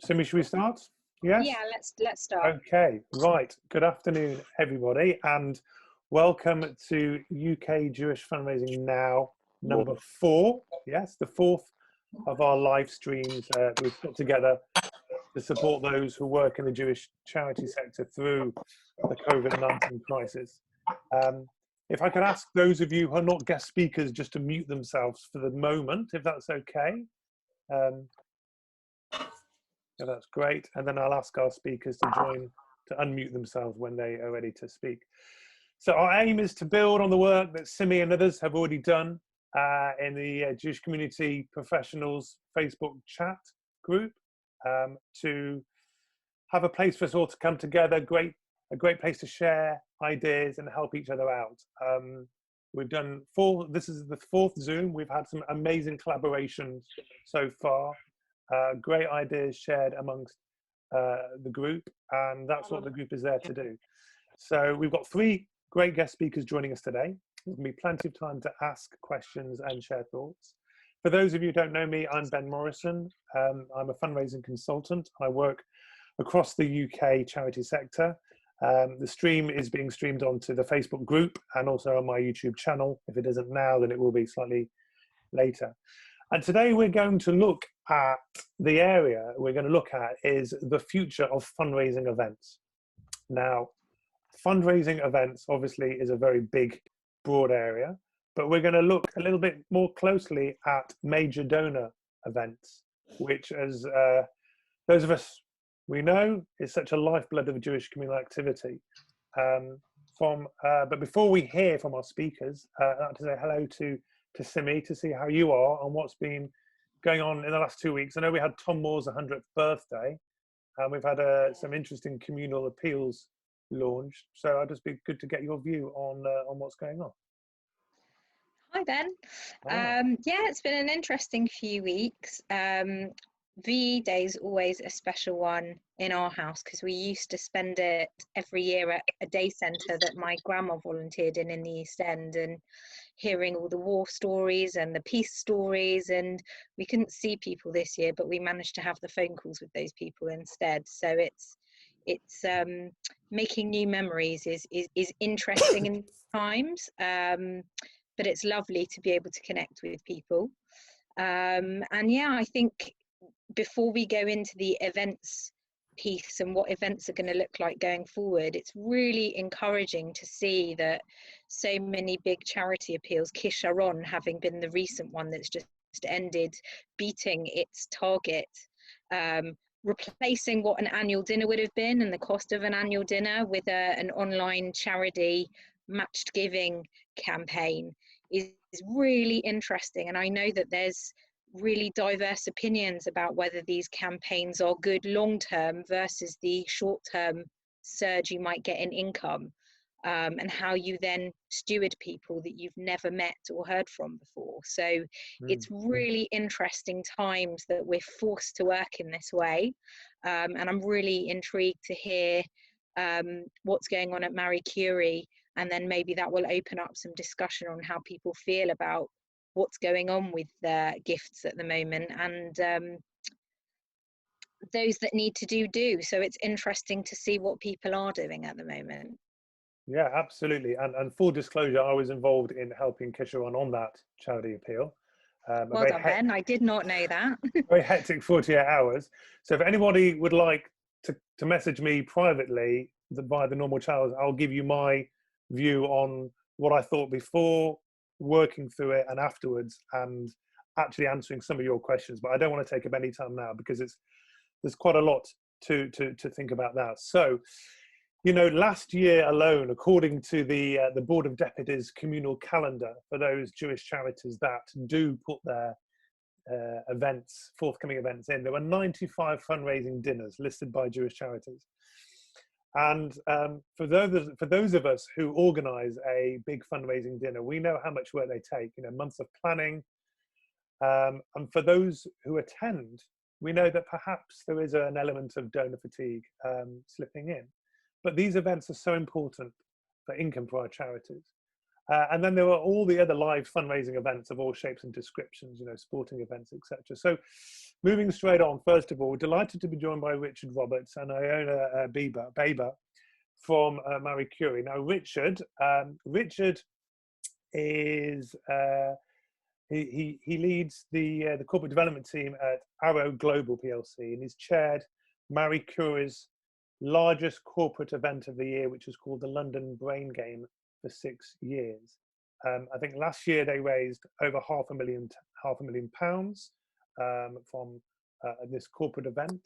Simi, should we start? Yes? Yeah, let's start. Okay, right. Good afternoon, everybody, and welcome to UK Jewish Fundraising Now number 4. Yes, the 4th of our live streams that we've put together to support those who work in the Jewish charity sector through the COVID-19 crisis. If I could ask those of you who are not guest speakers just to mute themselves for the moment, if that's okay. Yeah, that's great. And then I'll ask our speakers to unmute themselves when they are ready to speak. So our aim is to build on the work that Simi and others have already done in the Jewish Community Professionals Facebook chat group, to have a place for us all to come together, a great place to share ideas and help each other out. We've done this is the 4th Zoom. We've had some amazing collaborations so far. Great ideas shared amongst the group, and that's what the group is there to do. So we've got 3 great guest speakers joining us today. There's going to be plenty of time to ask questions and share thoughts. For those of you who don't know me, I'm Ben Morrison. I'm a fundraising consultant. I work across the UK charity sector. The stream is being streamed onto the Facebook group and also on my YouTube channel. If it isn't now, then it will be slightly later. And today we're going to look at the area we're going to look at is the future of fundraising events. Now, fundraising events obviously is a very big, broad area, but we're going to look a little bit more closely at major donor events, which, as those of us we know, is such a lifeblood of Jewish communal activity. But before we hear from our speakers, I'd like to say hello to Simi to see how you are and what's been going on in the last 2 weeks. I know we had Tom Moore's 100th birthday, and we've had some interesting communal appeals launched. So I'd just be good to get your view on what's going on. Hi, Ben. Yeah, it's been an interesting few weeks. V-Day is always a special one in our house because we used to spend it every year at a day centre that my grandma volunteered in the East End, and hearing all the war stories and the peace stories. And we couldn't see people this year, but we managed to have the phone calls with those people instead. So it's making new memories is interesting in times, but it's lovely to be able to connect with people. And yeah, I think before we go into the events piece and what events are going to look like going forward, it's really encouraging to see that so many big charity appeals, Kisharon having been the recent one that's just ended, beating its target, replacing what an annual dinner would have been and the cost of an annual dinner with an online charity matched giving campaign is really interesting. And I know that there's really diverse opinions about whether these campaigns are good long-term versus the short-term surge you might get in income, and how you then steward people that you've never met or heard from before. So it's really interesting times that we're forced to work in this way, and I'm really intrigued to hear what's going on at Marie Curie, and then maybe that will open up some discussion on how people feel about what's going on with gifts at the moment, and those that need to do. So it's interesting to see what people are doing at the moment. Yeah, absolutely. And full disclosure, I was involved in helping Kisharon on that charity appeal. Well done, Ben. I did not know that. Very hectic 48 hours. So if anybody would like to message me privately via the normal channels, I'll give you my view on what I thought before, working through it, and afterwards, and actually answering some of your questions. But I don't want to take up any time now because there's quite a lot to think about that. So, you know, last year alone, according to the Board of Deputies communal calendar for those Jewish charities that do put their forthcoming events in, there were 95 fundraising dinners listed by Jewish charities. And for those of us who organise a big fundraising dinner, we know how much work they take. You know, months of planning. And for those who attend, we know that perhaps there is an element of donor fatigue slipping in. But these events are so important for income for our charities. And then there were all the other live fundraising events of all shapes and descriptions, you know, sporting events, etc. So moving straight on, first of all, delighted to be joined by Richard Roberts and Iona Baber from Marie Curie. Now, Richard is, he leads the corporate development team at Arrow Global PLC, and he's chaired Marie Curie's largest corporate event of the year, which is called the London Brain Game, for 6 years. I think last year they raised over £500,000 from this corporate event,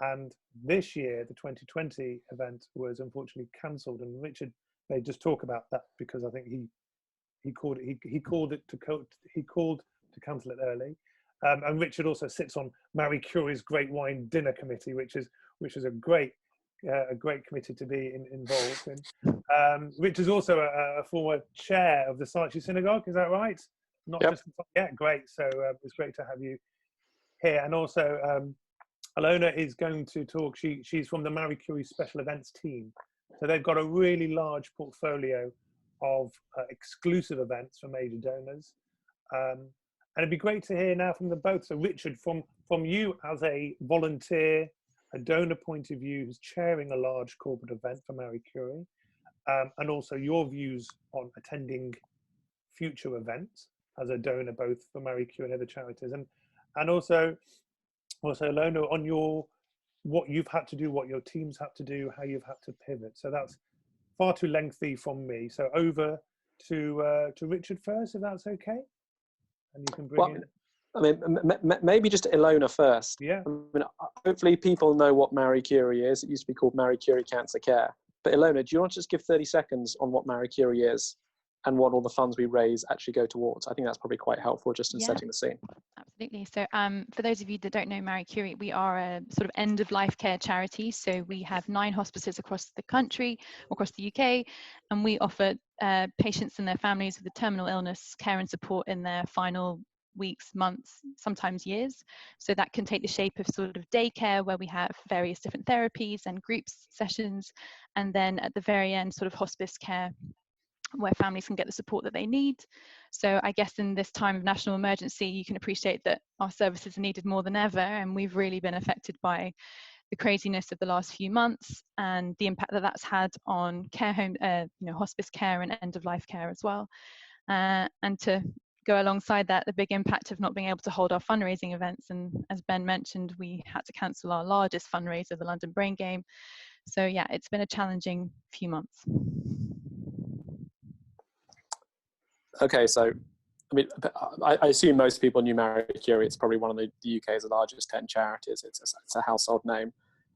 and this year the 2020 event was unfortunately cancelled. And Richard may just talk about that, because I think he called to cancel it early. And Richard also sits on Marie Curie's Great Wine Dinner Committee, which is a great committee to be involved in. Rich is also a former chair of the Saatchi Synagogue, is that right? Not Yep. just, yeah, great. So it's great to have you here. And also, Alona is going to talk. She's from the Marie Curie Special Events team. So they've got a really large portfolio of exclusive events for major donors. And it'd be great to hear now from them both. So Richard, from you as a volunteer, a donor point of view, who's chairing a large corporate event for Marie Curie, and also your views on attending future events as a donor, both for Marie Curie and other charities, and also Alona, on what you've had to do, what your teams had to do, how you've had to pivot. So that's far too lengthy from me. So over to Richard first, if that's okay, and you can bring in. I mean, maybe just Ilona first. Yeah. I mean, hopefully people know what Marie Curie is. It used to be called Marie Curie Cancer Care. But Ilona, do you want to just give 30 seconds on what Marie Curie is and what all the funds we raise actually go towards? I think that's probably quite helpful just in setting the scene. Absolutely. So for those of you that don't know Marie Curie, we are a sort of end-of-life care charity. So we have 9 hospices across the country, across the UK, and we offer patients and their families with a terminal illness care and support in their final weeks, months, sometimes years. So that can take the shape of sort of daycare, where we have various different therapies and groups sessions, and then at the very end, sort of hospice care, where families can get the support that they need. So I guess in this time of national emergency, you can appreciate that our services are needed more than ever, and we've really been affected by the craziness of the last few months and the impact that that's had on care home, hospice care and end-of-life care as well. And to go alongside that, the big impact of not being able to hold our fundraising events. And as Ben mentioned, we had to cancel our largest fundraiser, the London Brain Game. So yeah, it's been a challenging few months. Okay, so I mean, I assume most people knew Marie Curie. It's probably one of the UK's largest 10 charities. It's a household name.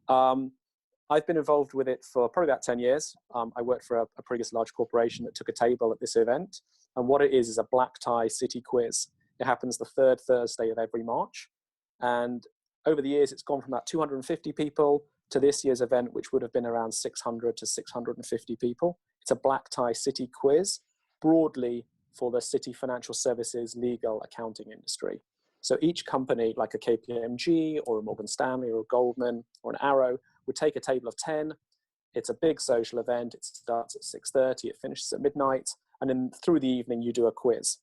I've been involved with it for probably about 10 years. I worked for a previous large corporation that took a table at this event. And what it is a black tie city quiz. It happens the 3rd Thursday of every March. And over the years, it's gone from about 250 people to this year's event, which would have been around 600 to 650 people. It's a black tie city quiz, broadly for the city financial services, legal, accounting industry. So each company, like a KPMG or a Morgan Stanley or a Goldman or an Arrow, would take a table of 10. It's a big social event. It starts at 6:30, it finishes at midnight. And then through the evening, you do a quiz.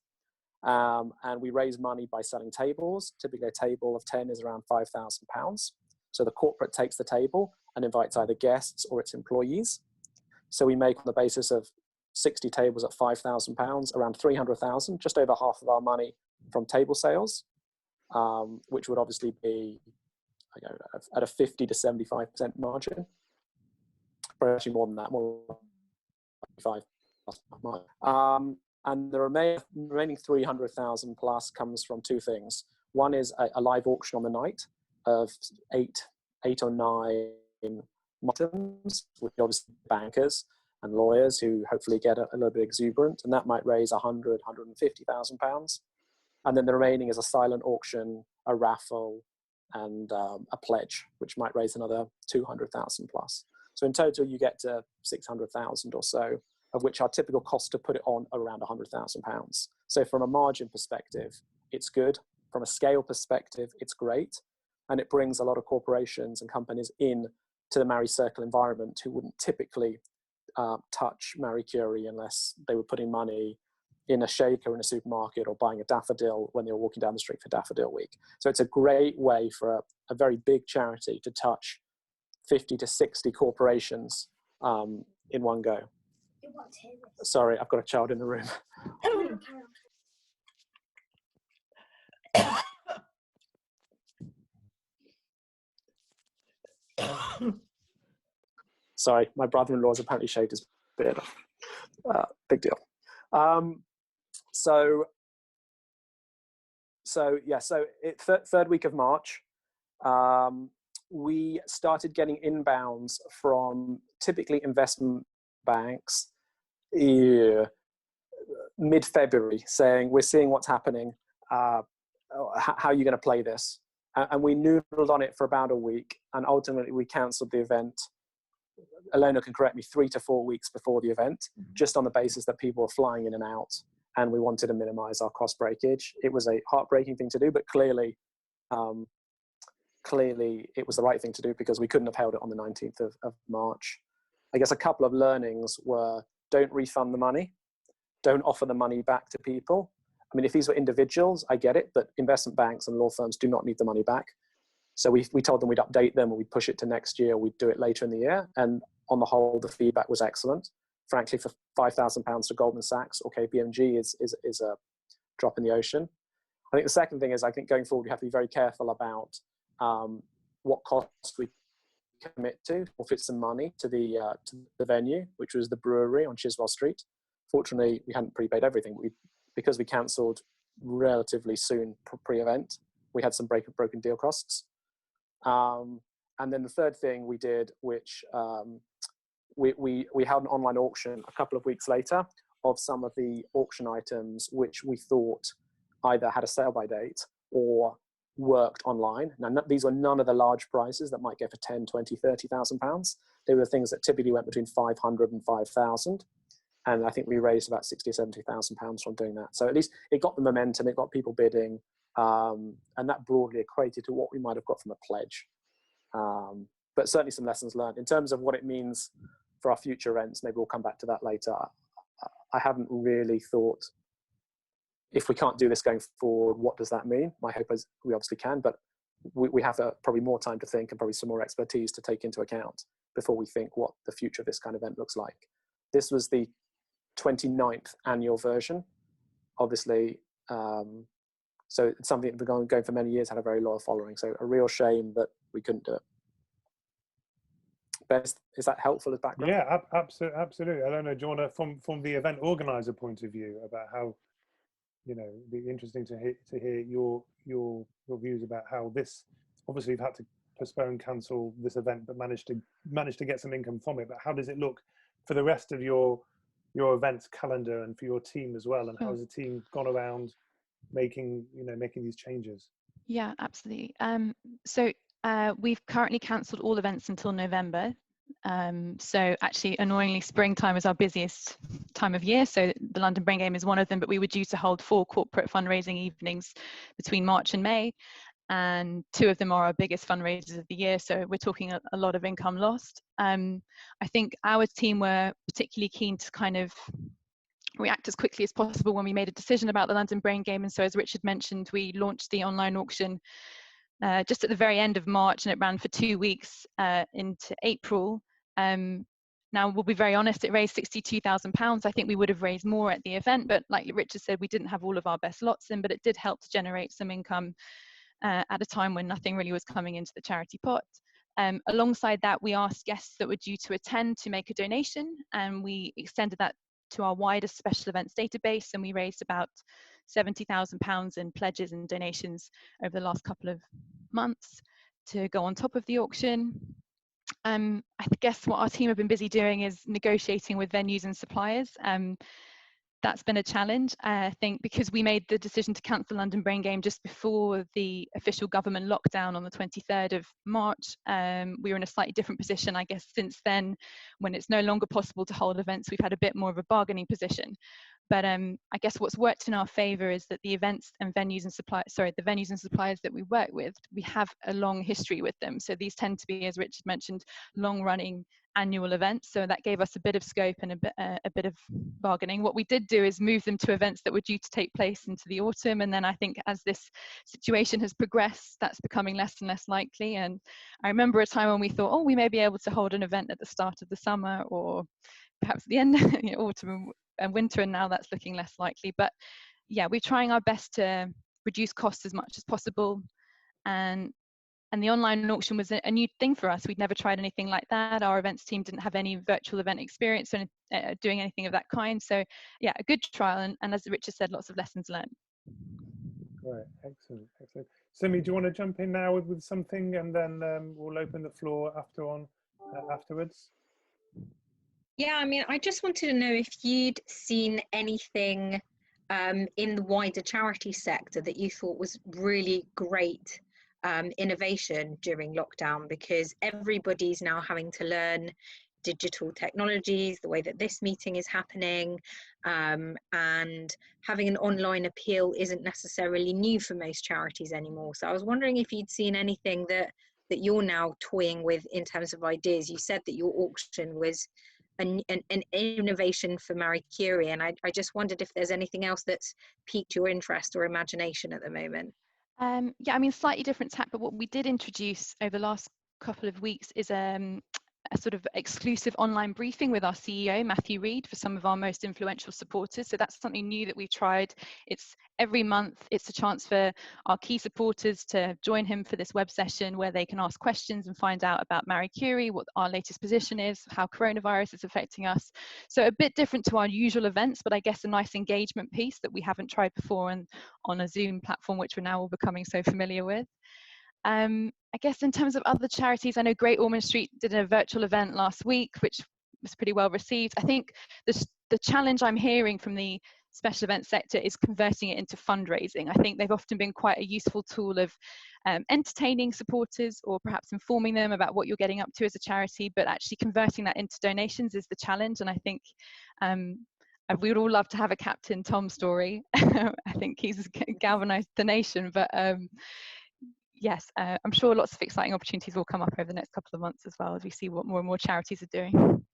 And we raise money by selling tables. Typically a table of 10 is around £5,000. So the corporate takes the table and invites either guests or its employees. So we make, on the basis of 60 tables at £5,000, around 300,000, just over half of our money from table sales, which would obviously be at a 50 to 75% margin. Or actually more than that, more than 5. And the remaining 300,000 plus comes from 2 things. One is a live auction on the night of eight or 9 items, which obviously bankers and lawyers who hopefully get a little bit exuberant, and that might raise 100, 150,000 pounds. And then the remaining is a silent auction, a raffle, and a pledge, which might raise another 200,000 plus. So in total, you get to 600,000 or so, of which our typical cost to put it on are around 100,000 pounds. So from a margin perspective, it's good. From a scale perspective, it's great. And it brings a lot of corporations and companies in to the Marie Circle environment who wouldn't typically touch Marie Curie unless they were putting money in a shaker in a supermarket or buying a daffodil when they were walking down the street for Daffodil Week. So it's a great way for a very big charity to touch 50 to 60 corporations in one go. Sorry, I've got a child in the room. Sorry, my brother-in-law's apparently shaved his beard. Big deal. So third week of March, we started getting inbounds from typically investment banks mid-February saying, we're seeing what's happening. How are you going to play this? And we noodled on it for about a week, and ultimately we cancelled the event. Elena can correct me, 3 to 4 weeks before the event, just on the basis that people were flying in and out, and we wanted to minimize our cost breakage. It was a heartbreaking thing to do, but clearly it was the right thing to do because we couldn't have held it on the 19th of March. I guess a couple of learnings were, don't refund the money, don't offer the money back to people. I mean, if these were individuals, I get it, but investment banks and law firms do not need the money back. So we told them we'd update them, or we'd push it to next year, we'd do it later in the year. And on the whole, the feedback was excellent. Frankly, for £5,000 to Goldman Sachs or KPMG is a drop in the ocean. I think the second thing is, I think going forward, we have to be very careful about what cost we commit to, or fit some money to the venue, which was the brewery on Chiswell Street. Fortunately, we hadn't prepaid everything. Because we cancelled relatively soon pre-event, we had some broken deal costs. And then the third thing we did, which we held an online auction a couple of weeks later of some of the auction items which we thought either had a sale by date or worked online. Now, these were none of the large prizes that might go for 10, 20, 30,000 pounds. They were things that typically went between 500 and 5,000. And I think we raised about 60 or 70,000 pounds from doing that. So at least it got the momentum, it got people bidding, and that broadly equated to what we might have got from a pledge. But certainly some lessons learned. In terms of what it means for our future events, maybe we'll come back to that later. I haven't really thought, if we can't do this going forward, what does that mean? My hope is we obviously can, but we have probably more time to think and probably some more expertise to take into account before we think what the future of this kind of event looks like. This was the 29th annual version, obviously. So it's something that's been going for many years, had a very loyal following. So a real shame that we couldn't do it. Ben, is that helpful as background? Yeah, absolutely. I don't know, do you want to, from the event organizer point of view, about how, it'd be interesting to hear your views about how this, obviously you've had to postpone, cancel this event, but managed to get some income from it. But how does it look for the rest of your events calendar and for your team as well? And how has the team gone around making these changes? Yeah, absolutely. So we've currently cancelled all events until November. So actually, annoyingly, springtime is our busiest time of year. So the London Brain Game is one of them, but we were due to hold 4 corporate fundraising evenings between March and May. And 2 of them are our biggest fundraisers of the year. So we're talking a lot of income lost. I think our team were particularly keen to kind of react as quickly as possible when we made a decision about the London Brain Game. And so, as Richard mentioned, we launched the online auction just at the very end of March, and it ran for 2 weeks into April. Now, we'll be very honest, it raised £62,000. I think we would have raised more at the event, but like Richard said, we didn't have all of our best lots in, but it did help to generate some income at a time when nothing really was coming into the charity pot. Alongside that, we asked guests that were due to attend to make a donation, and we extended that to our wider special events database, and we raised about £70,000 in pledges and donations over the last couple of months to go on top of the auction. I guess what our team have been busy doing is negotiating with venues and suppliers. That's been a challenge, I think, because we made the decision to cancel the London Brain Game just before the official government lockdown on the 23rd of March. We were in a slightly different position, I guess, since then, when it's no longer possible to hold events. We've had a bit more of a bargaining position. But I guess what's worked in our favor is that the events and venues and the venues and suppliers that we work with, we have a long history with them. So these tend to be, as Richard mentioned, long running annual events. So that gave us a bit of scope and a bit of bargaining. What we did do is move them to events that were due to take place into the autumn. And then I think as this situation has progressed, that's becoming less and less likely. And I remember a time when we thought, oh, we may be able to hold an event at the start of the summer or perhaps at the end of autumn and winter, and now that's looking less likely. But yeah, we're trying our best to reduce costs as much as possible. And the online auction was a new thing for us. We'd never tried anything like that. Our events team didn't have any virtual event experience or doing anything of that kind. So yeah, a good trial. And as Richard said, lots of lessons learned. Right, excellent, excellent. Simi, do you want to jump in now with something, and then we'll open the floor afterwards? Yeah, I mean, I just wanted to know if you'd seen anything in the wider charity sector that you thought was really great innovation during lockdown, because everybody's now having to learn digital technologies, the way that this meeting is happening, and having an online appeal isn't necessarily new for most charities anymore. So I was wondering if you'd seen anything that you're now toying with in terms of ideas. You said that your auction was an innovation for Marie Curie, and I just wondered if there's anything else that's piqued your interest or imagination at the moment. Yeah, I mean, slightly different tack, but what we did introduce over the last couple of weeks is a sort of exclusive online briefing with our CEO, Matthew Reed, for some of our most influential supporters. So that's something new that we've tried. It's every month. It's a chance for our key supporters to join him for this web session where they can ask questions and find out about Marie Curie, what our latest position is, how coronavirus is affecting us. So a bit different to our usual events, but I guess a nice engagement piece that we haven't tried before and on a Zoom platform, which we're now all becoming so familiar with. I guess in terms of other charities, I know Great Ormond Street did a virtual event last week, which was pretty well received. I think the challenge I'm hearing from the special event sector is converting it into fundraising. I think they've often been quite a useful tool of entertaining supporters or perhaps informing them about what you're getting up to as a charity, but actually converting that into donations is the challenge. And I think we would all love to have a Captain Tom story. I think he's galvanized the nation, but yes, I'm sure lots of exciting opportunities will come up over the next couple of months as well as we see what more and more charities are doing.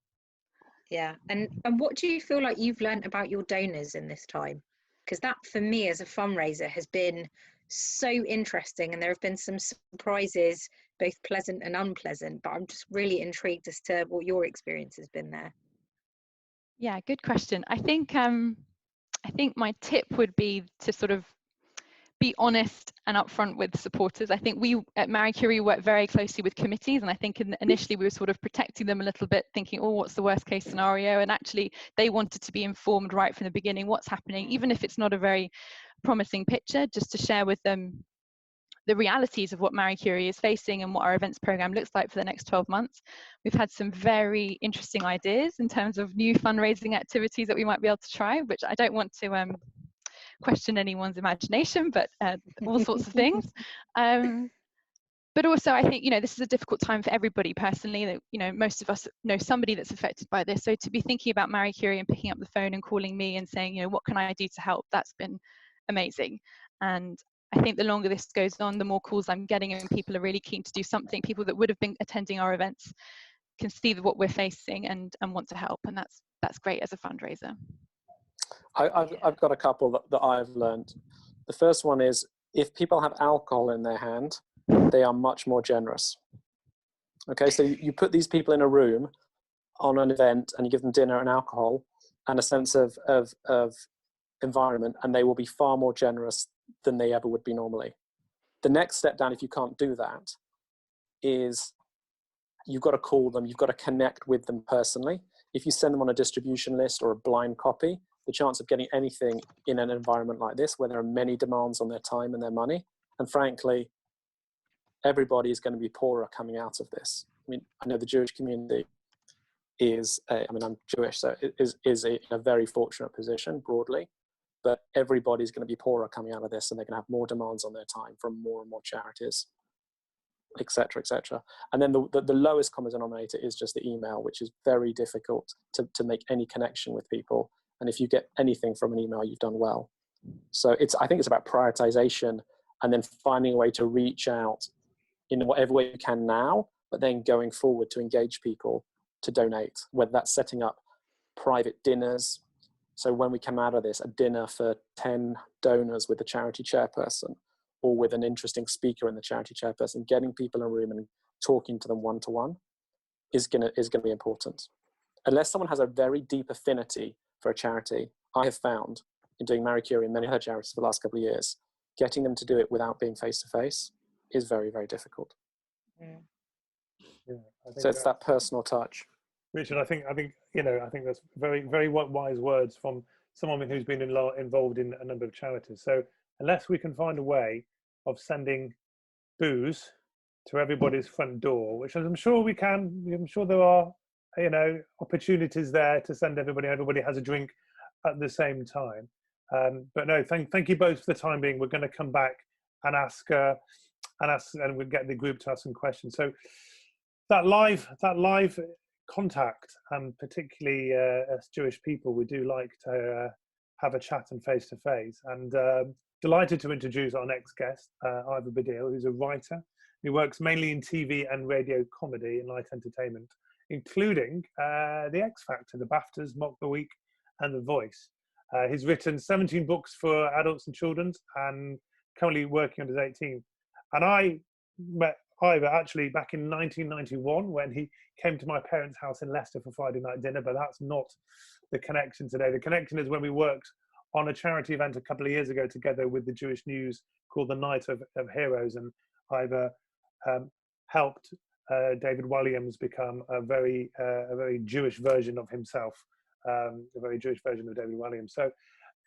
Yeah, and what do you feel like you've learned about your donors in this time? Because that, for me as a fundraiser, has been so interesting, and there have been some surprises, both pleasant and unpleasant, but I'm just really intrigued as to what your experience has been there. Yeah, good question. I think my tip would be to sort of be honest and upfront with supporters. I think we at Marie Curie work very closely with committees, and I think initially we were sort of protecting them a little bit, thinking, oh, what's the worst case scenario? And actually they wanted to be informed right from the beginning what's happening, even if it's not a very promising picture, just to share with them the realities of what Marie Curie is facing and what our events program looks like for the next 12 months. We've had some very interesting ideas in terms of new fundraising activities that we might be able to try, which I don't want to question anyone's imagination, but all sorts of things. But also I think, this is a difficult time for everybody personally, that, most of us know somebody that's affected by this. So to be thinking about Marie Curie and picking up the phone and calling me and saying, what can I do to help? That's been amazing. And I think the longer this goes on, the more calls I'm getting, and people are really keen to do something. People that would have been attending our events can see what we're facing and want to help. And that's great as a fundraiser. I've got a couple that I've learned. The first one is, if people have alcohol in their hand, they are much more generous. Okay, so you put these people in a room on an event and you give them dinner and alcohol and a sense of environment, and they will be far more generous than they ever would be normally. The next step down, if you can't do that, is you've got to call them, you've got to connect with them personally. If you send them on a distribution list or a blind copy, the chance of getting anything in an environment like this, where there are many demands on their time and their money, and frankly, everybody is going to be poorer coming out of this. I mean, I know the Jewish community is, I'm Jewish, so it is in a very fortunate position broadly, but everybody's going to be poorer coming out of this, and they're going to have more demands on their time from more and more charities, etc., etc. And then the lowest common denominator is just the email, which is very difficult to make any connection with people And if you get anything from an email, you've done well. So I think it's about prioritization and then finding a way to reach out in whatever way you can now, but then going forward to engage people to donate, whether that's setting up private dinners. So when we come out of this, a dinner for 10 donors with the charity chairperson, or with an interesting speaker and the charity chairperson, getting people in a room and talking to them one-to-one is gonna be important. Unless someone has a very deep affinity for a charity, I have found in doing Marie Curie and many other charities for the last couple of years, getting them to do it without being face-to-face is very, very difficult. Yeah, so it's that personal touch. Richard, I think that's very, very wise words from someone who's been involved in a number of charities. So unless we can find a way of sending booze to everybody's front door, which I'm sure we can, I'm sure there are, opportunities there to send everybody has a drink at the same time. But no, thank you both for the time being. We're going to come back and ask, and we'll get the group to ask some questions. So that live contact, and particularly as Jewish people, we do like to have a chat and face to face. And delighted to introduce our next guest, Ivor Badil, who's a writer. He works mainly in TV and radio comedy and light entertainment, including The X Factor, the BAFTAs, Mock the Week, and The Voice. He's written 17 books for adults and children, and currently working on his 18th. And I met Ivor actually back in 1991 when he came to my parents' house in Leicester for Friday night dinner, but that's not the connection today. The connection is when we worked on a charity event a couple of years ago together with the Jewish News called the Night of Heroes, and Ivor helped David Williams become a very Jewish version of himself, a very Jewish version of David Williams. So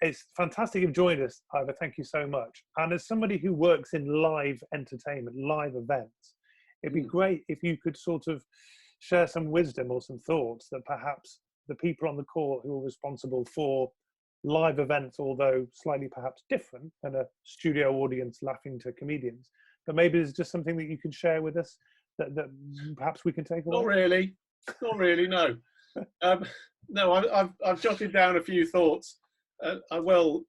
it's fantastic you've joined us, Ivor. Thank you so much. And as somebody who works in live entertainment, live events, it'd be great if you could sort of share some wisdom or some thoughts that perhaps the people on the call who are responsible for live events, although slightly perhaps different than a studio audience laughing to comedians, but maybe there's just something that you can share with us that perhaps we can take away. Not really, no. No, I've jotted down a few thoughts. I will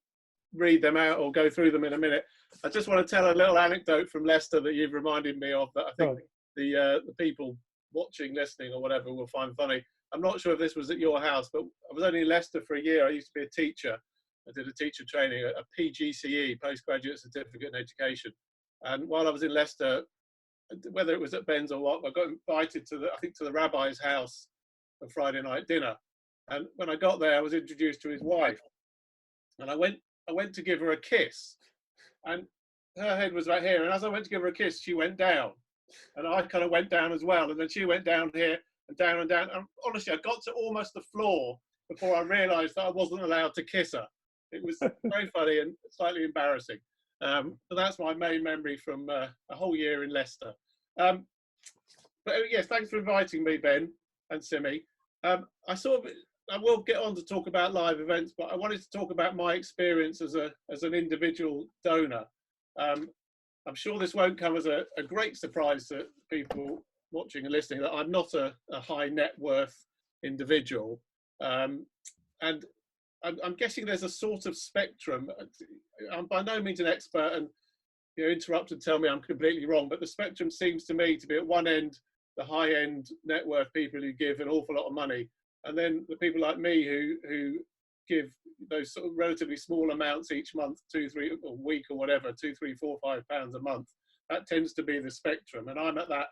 read them out or go through them in a minute. I just want to tell a little anecdote from Leicester that you've reminded me of that I think the people watching, listening or whatever will find funny. I'm not sure if this was at your house, but I was only in Leicester for a year. I used to be a teacher. I did a teacher training, a PGCE, Postgraduate Certificate in Education. And while I was in Leicester, whether it was at Ben's or what, I got invited to the rabbi's house for Friday night dinner. And when I got there, I was introduced to his wife. And I went to give her a kiss, and her head was right here. And as I went to give her a kiss, she went down, and I kind of went down as well. And then she went down here and down and down. And honestly, I got to almost the floor before I realised that I wasn't allowed to kiss her. It was very funny and slightly embarrassing. But that's my main memory from a whole year in Leicester. But yes, thanks for inviting me, Ben and Simi. I will get on to talk about live events, but I wanted to talk about my experience as an individual donor. I'm sure this won't come as a great surprise to people watching and listening that I'm not a high net worth individual. And I'm guessing there's a sort of spectrum. I'm by no means an expert, and interrupt and tell me I'm completely wrong, but the spectrum seems to me to be at one end, the high end net worth people who give an awful lot of money, and then the people like me who give those sort of relatively small amounts each month, 2, 3 a week or whatever, 2, 3, 4, £5 a month. That tends to be the spectrum, and I'm at that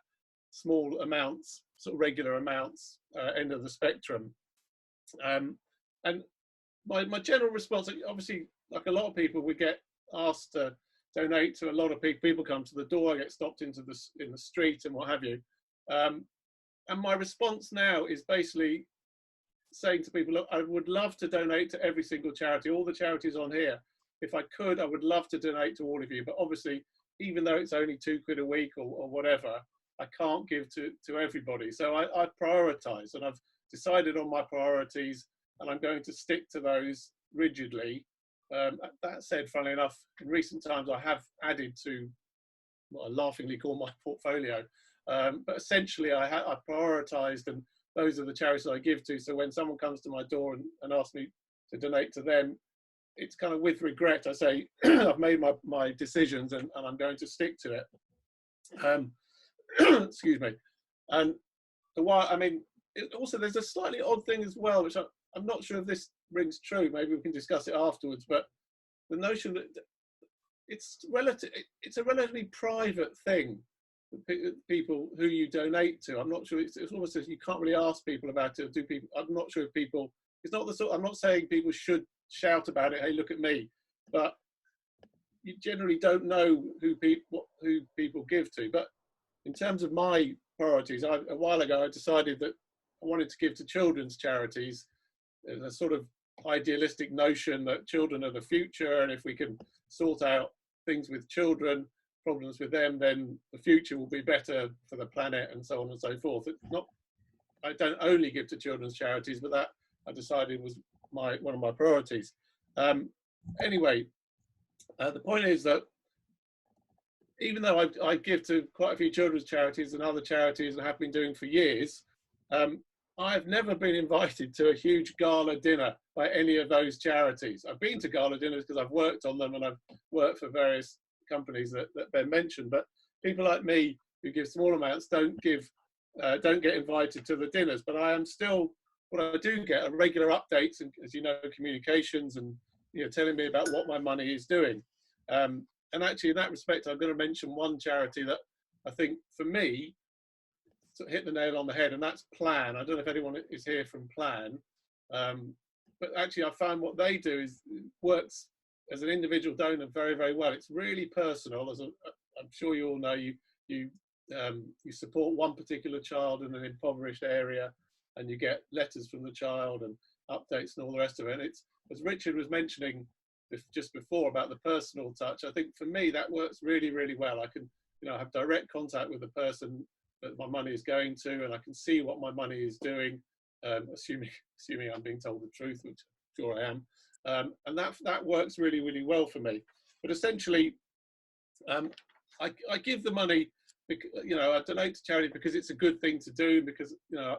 small amounts, sort of regular amounts end of the spectrum. And my general response, obviously, like a lot of people, we get asked to donate to a lot of people. People come to the door, I get stopped in the street and what have you. And my response now is basically saying to people, look, I would love to donate to every single charity, all the charities on here. If I could, I would love to donate to all of you. But obviously, even though it's only £2 a week or whatever, I can't give to everybody. So I prioritise, and I've decided on my priorities, and I'm going to stick to those rigidly. That said, funnily enough, in recent times, I have added to what I laughingly call my portfolio. But essentially, I prioritised, and those are the charities I give to. So when someone comes to my door and asks me, to donate to them, it's kind of with regret I say I've made my decisions and I'm going to stick to it. Excuse me. And while, I mean, also there's a slightly odd thing as well, which I'm not sure if this rings true. Maybe we can discuss it afterwards. But the notion that it's a relatively private thing. People who you donate to, I'm not sure. It's almost as you can't really ask people about it. Or do people? I'm not sure if people. It's not the sort. I'm not saying people should shout about it. Hey, look at me. But you generally don't know who people give to. But in terms of my priorities, a while ago I decided that I wanted to give to children's charities. There's a sort of idealistic notion that children are the future, and if we can sort out things with children, problems with them, then the future will be better for the planet, and so on and so forth. It's not, I don't only give to children's charities, but that I decided was one of my priorities. Anyway, the point is that even though I give to quite a few children's charities and other charities and have been doing for years, I've never been invited to a huge gala dinner by any of those charities. I've been to gala dinners because I've worked on them and I've worked for various companies that Ben mentioned, but people like me who give small amounts don't get invited to the dinners. But I am still, what I do get are regular updates and, as you know, communications and telling me about what my money is doing. And actually, in that respect, I'm going to mention one charity that I think, for me, sort of hit the nail on the head, and that's Plan. I don't know if anyone is here from Plan, but actually, I found what they do works as an individual donor very, very well. It's really personal. I'm sure you all know, you support one particular child in an impoverished area, and you get letters from the child and updates and all the rest of it. And it's, as Richard was mentioning just before about the personal touch, I think for me that works really, really well. I can, have direct contact with the person that my money is going to, and I can see what my money is doing, assuming I'm being told the truth, which I'm sure I am. And that works really, really well for me. But essentially, I give the money, I donate to charity because it's a good thing to do, because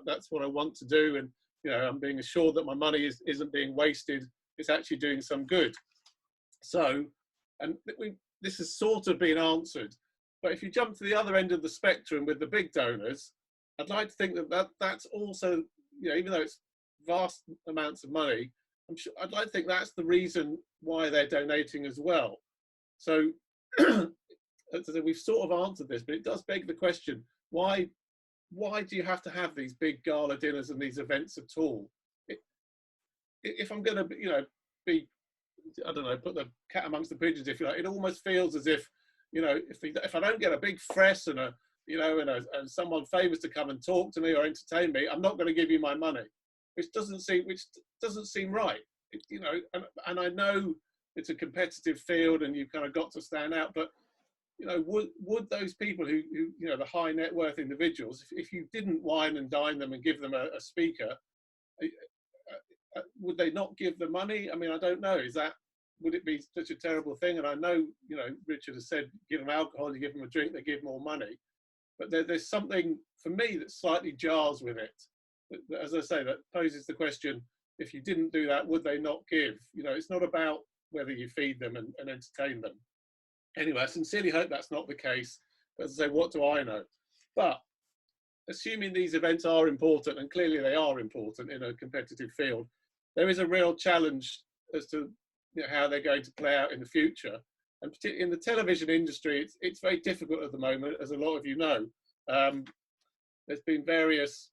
that's what I want to do, and I'm being assured that my money isn't being wasted. It's actually doing some good. So, and this has sort of been answered. But if you jump to the other end of the spectrum with the big donors, I'd like to think that's also, even though it's vast amounts of money, I'd like to think that's the reason why they're donating as well. So we've sort of answered this, but it does beg the question, why do you have to have these big gala dinners and these events at all? If I'm going to, be, I don't know, put the cat amongst the pigeons, if you like, it almost feels as if, if I don't get a big press and and someone famous to come and talk to me or entertain me, I'm not going to give you my money, which doesn't seem right. And I know it's a competitive field and you've kind of got to stand out, but would those people who the high net worth individuals, if you didn't wine and dine them and give them a speaker, would they not give the money? I mean, I don't know. Would it be such a terrible thing? And I know, Richard has said, give them alcohol, you give them a drink, they give more money. But there's something for me that slightly jars with it. As I say, that poses the question: if you didn't do that, would they not give? It's not about whether you feed them and entertain them. Anyway, I sincerely hope that's not the case. As I say, what do I know? But assuming these events are important, and clearly they are important in a competitive field, there is a real challenge as to how they're going to play out in the future. And particularly in the television industry, it's very difficult at the moment, as a lot of you know. There's been various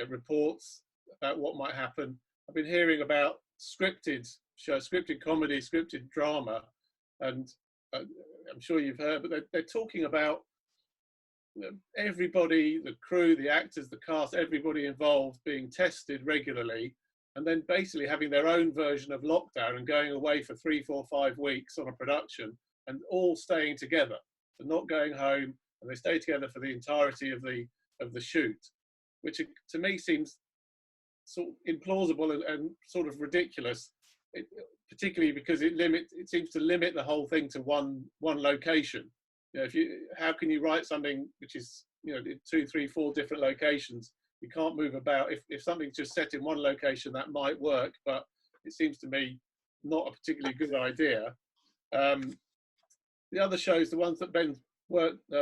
reports about what might happen. I've been hearing about scripted shows, scripted comedy, scripted drama, and I'm sure you've heard, but they're talking about everybody, the crew, the actors, the cast, everybody involved being tested regularly, and then basically having their own version of lockdown and going away for 3, 4, 5 weeks on a production, and all staying together and not going home, and they stay together for the entirety of the shoot, which to me seems sort of implausible and sort of ridiculous, particularly because it seems to limit the whole thing to one location. How can you write something which is 2, 3, 4 different locations? You can't move about. If something's just set in one location, that might work, but it seems to me not a particularly good idea. The other shows, the ones that Ben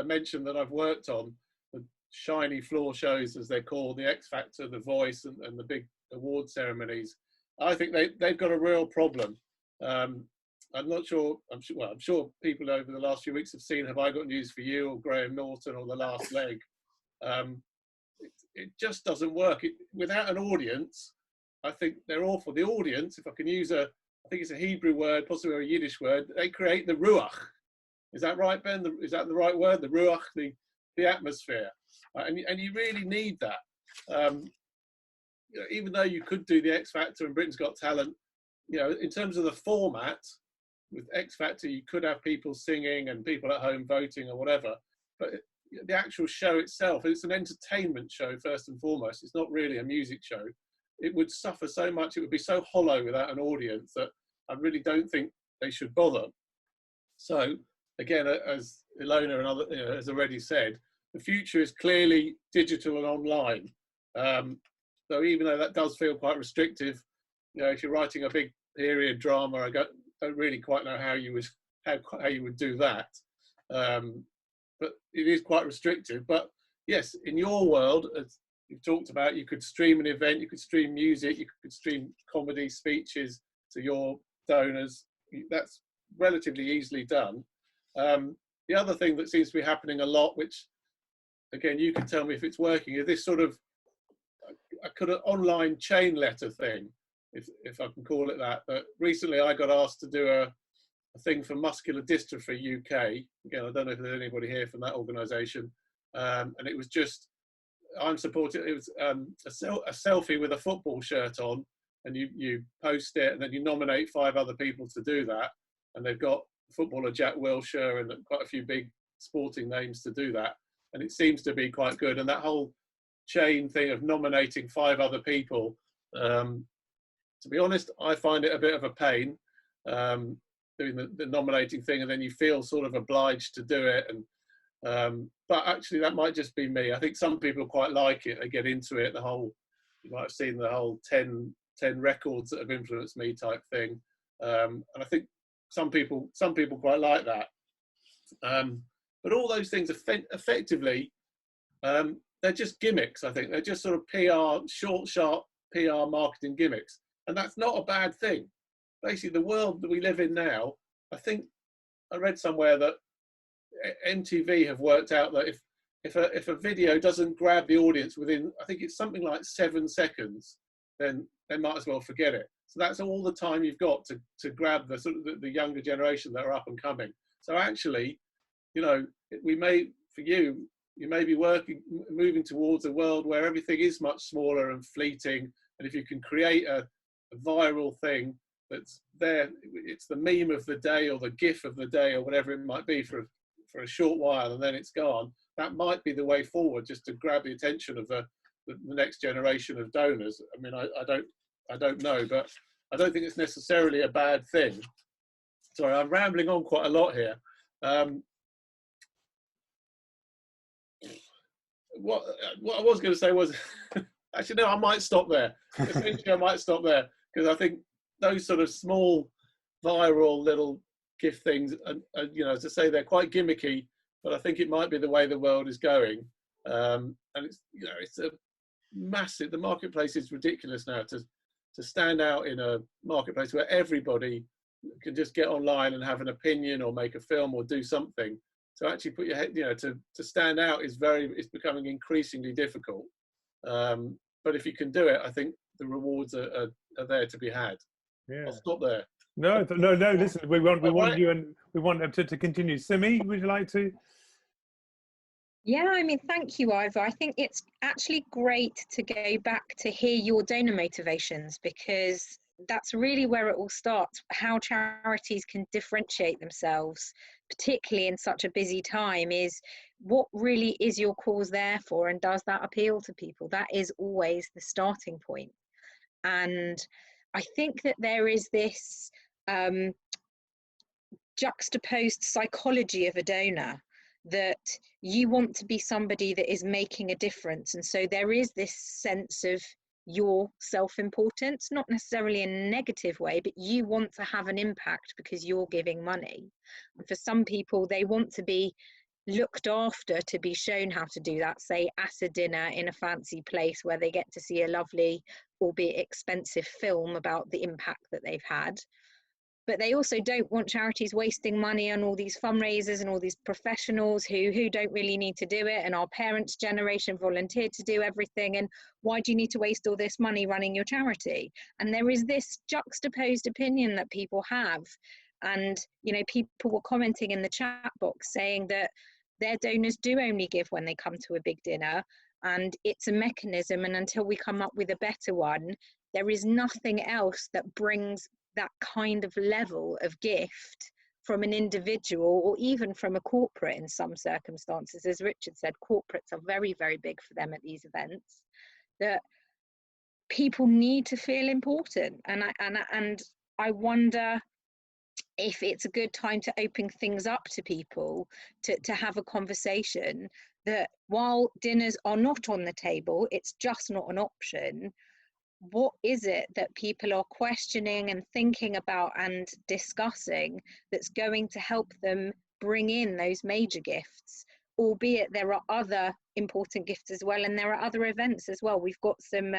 mentioned that I've worked on, the shiny floor shows as they're called, the X Factor, the Voice, and the big award ceremonies, I think they've got a real problem. I'm not sure, I'm sure people over the last few weeks have seen Have I Got News for You or Graham Norton or The Last Leg. It just doesn't work. Without an audience, I think they're awful. The audience, if I can use I think it's a Hebrew word, possibly a Yiddish word, they create the ruach. Is that right, Ben? Is that the right word? The ruach, the atmosphere. And you really need that. You know, even though you could do the X Factor and Britain's Got Talent, you know, in terms of the format, with X Factor, you could have people singing and people at home voting or whatever. But the actual show itself, it's an entertainment show first and foremost. It's not really a music show. It would suffer so much. It would be so hollow without an audience that I really don't think they should bother. So again, as Ilona and other has already said, the future is clearly digital and online. So even though that does feel quite restrictive, you know, if you're writing a big period drama, I don't really quite know how you would do that. But it is quite restrictive. But yes, in your world, as you've talked about, you could stream an event, you could stream music, you could stream comedy speeches to your donors. That's relatively easily done. The other thing that seems to be happening a lot, which again, you can tell me if it's working, is this sort of a kind of online chain letter thing, if I can call it that. But recently I got asked to do a thing for Muscular Dystrophy UK. Again, I don't know if there's anybody here from that organisation. And it was just, I'm supporting, it was a selfie with a football shirt on, and you post it, and then you nominate 5 other people to do that. And they've got footballer Jack Wilshere and quite a few big sporting names to do that. And it seems to be quite good. And that whole chain thing of nominating 5 other people, to be honest, I find it a bit of a pain, doing the nominating thing, and then you feel sort of obliged to do it. And but actually that might just be me. I think some people quite like it. They get into it, you might have seen the whole 10 records that have influenced me type thing. And I think some people quite like that. But all those things effectively, they're just gimmicks. I think they're just sort of PR, short, sharp PR marketing gimmicks. And that's not a bad thing. Basically, the world that we live in now, I think I read somewhere that MTV have worked out that if a video doesn't grab the audience within, I think it's something like 7 seconds, then they might as well forget it. So that's all the time you've got to grab the sort of the younger generation that are up and coming. So actually, you know, you may be moving towards a world where everything is much smaller and fleeting. And if you can create a viral thing that's there, it's the meme of the day or the GIF of the day or whatever it might be for a short while, and then it's gone. That might be the way forward, just to grab the attention of the next generation of donors. I mean, I don't know, but I don't think it's necessarily a bad thing. Sorry, I'm rambling on quite a lot here. What I was going to say was, actually, no, I might stop there. Essentially, I might stop there, because I think those sort of small, viral little GIF things, you know, as I say, they're quite gimmicky, but I think it might be the way the world is going. And it's, you know, it's a massive, the marketplace is ridiculous now to stand out in a marketplace where everybody can just get online and have an opinion or make a film or do something. To actually put your head, you know, to stand out it's becoming increasingly difficult. But if you can do it, I think the rewards are there to be had. Yeah. I'll stop there. No. Listen, we want you, and we want to continue. Simi, would you like to? Yeah, I mean, thank you, Ivor. I think it's actually great to go back to hear your donor motivations, because that's really where it all starts, how charities can differentiate themselves, particularly in such a busy time, is what really is your cause there for, and does that appeal to people? That is always the starting point. And I think that there is this juxtaposed psychology of a donor, that you want to be somebody that is making a difference. And so there is this sense of your self-importance, not necessarily in a negative way, but you want to have an impact because you're giving money. And for some people, they want to be looked after, to be shown how to do that, say at a dinner in a fancy place where they get to see a lovely, albeit expensive film about the impact that they've had. But they also don't want charities wasting money on all these fundraisers and all these professionals who don't really need to do it. And our parents' generation volunteered to do everything. And why do you need to waste all this money running your charity? And there is this juxtaposed opinion that people have. And, you know, people were commenting in the chat box saying that their donors do only give when they come to a big dinner. And it's a mechanism. And until we come up with a better one, there is nothing else that brings that kind of level of gift from an individual or even from a corporate in some circumstances. As Richard said, corporates are very, very big for them at these events, that people need to feel important. And I wonder if it's a good time to open things up to people, to have a conversation that while dinners are not on the table, it's just not an option. What is it that people are questioning and thinking about and discussing that's going to help them bring in those major gifts, albeit there are other important gifts as well, and there are other events as well. We've got some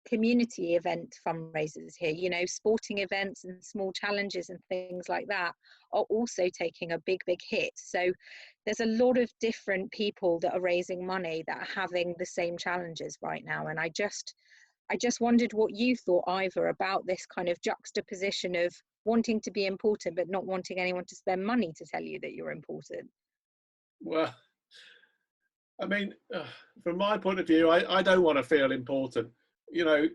community event fundraisers here, you know, sporting events and small challenges and things like that are also taking a big hit. So there's a lot of different people that are raising money that are having the same challenges right now. And I just wondered what you thought, Ivor, about this kind of juxtaposition of wanting to be important but not wanting anyone to spend money to tell you that you're important. Well, I mean, from my point of view, I don't want to feel important. You know,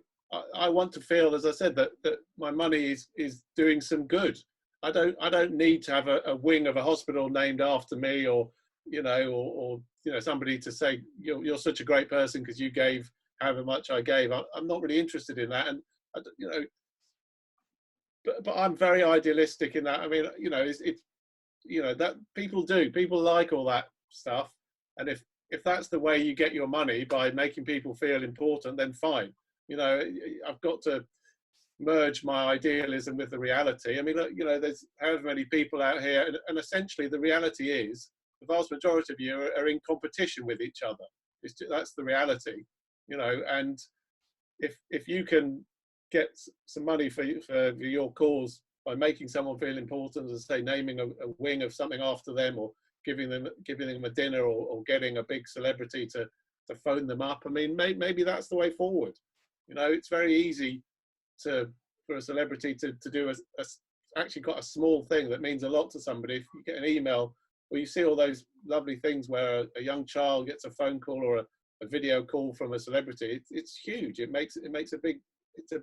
I want to feel, as I said, that my money is doing some good. I don't need to have a wing of a hospital named after me, or you know, or you know, somebody to say you're such a great person because you gave however much I gave. I'm not really interested in that, and you know, but I'm very idealistic in that. I mean, you know, it's you know, that people like all that stuff, and if that's the way you get your money, by making people feel important, then fine. You know, I've got to merge my idealism with the reality. I mean, you know, there's however many people out here, and essentially the reality is the vast majority of you are in competition with each other. That's the reality. You know, and if you can get some money for your cause by making someone feel important, as I say, naming a wing of something after them, or giving them a dinner, or getting a big celebrity to phone them up, I mean, maybe that's the way forward. You know, it's very easy for a celebrity to do actually quite a small thing that means a lot to somebody. If you get an email, or you see all those lovely things where a young child gets a phone call or a video call from a celebrity, it's huge. It's a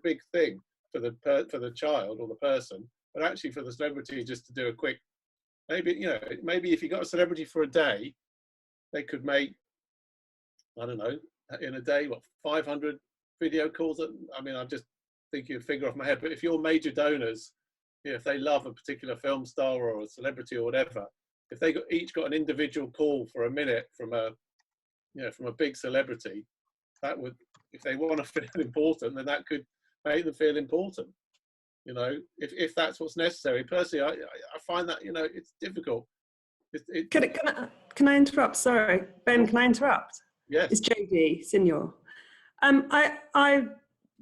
big thing for the child or the person, but actually for the celebrity just to do a quick, maybe if you got a celebrity for a day, they could make, I don't know, in a day, 500 video calls. I mean, I'm just thinking a figure off my head, but if your major donors, you know, if they love a particular film star or a celebrity or whatever, if they each got an individual call for a minute from a big celebrity, that would, if they want to feel important, then that could make them feel important. You know, if that's what's necessary. Personally, I find that, you know, it's difficult. Can I interrupt? Sorry, Ben, can I interrupt? Yes. It's JD, Senior. I